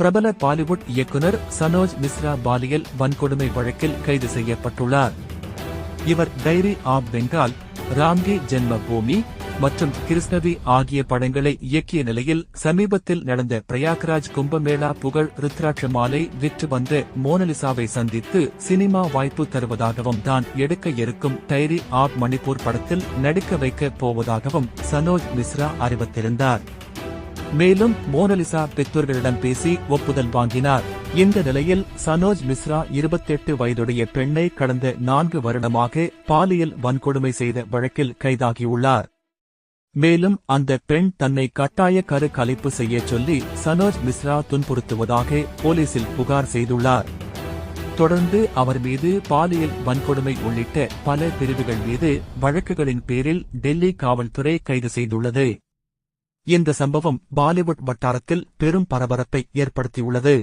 பிரபல பாலிவுட் இயக்குனர் சனோஜ் மிஸ்ரா பாலியல் வன்கொடுமை வழக்கில் கைது செய்யப்பட்டுள்ளார். இவர் டைரி ஆப் பெங்கால், ராம்கி ஜென்ம பூமி மற்றும் கிருஷ்ணவி ஆகிய படங்களை இயக்கிய நிலையில் சமீபத்தில் நடந்த பிரயாக்ராஜ் கும்பமேளா புகழ் ருத்ராட்ச மாலை விற்று வந்த மோனலிசாவை சந்தித்து சினிமா வாய்ப்பு தருவதாகவும் தான் எடுக்க இருக்கும் டைரி ஆப் மணிப்பூர் படத்தில் நடிக்க வைக்கப் போவதாகவும் சனோஜ் மிஸ்ரா அறிவித்திருந்தார். மேலும் மோனலிசா பெற்றோர்களிடம் பேசி ஒப்புதல் வாங்கினார். இந்த நிலையில் சனோஜ் மிஸ்ரா 28 வயதுடைய பெண்ணை கடந்த 4 வருடமாக பாலியல் வன்கொடுமை செய்த வழக்கில் கைதாகியுள்ளார். மேலும் அந்த பெண் தன்னை கட்டாய கருக்கலைப்பு செய்யச் சொல்லி சனோஜ் மிஸ்ரா துன்புறுத்துவதாக போலீசில் புகார் செய்துள்ளார். தொடர்ந்து அவர் மீது பாலியல் வன்கொடுமை உள்ளிட்ட பல பிரிவுகள் மீது வழக்குகளின் பேரில் டெல்லி காவல்துறை கைது செய்துள்ளது. இந்த சம்பவம் பாலிவுட் வட்டாரத்தில் பெரும் பரபரப்பை ஏற்படுத்தியுள்ளது.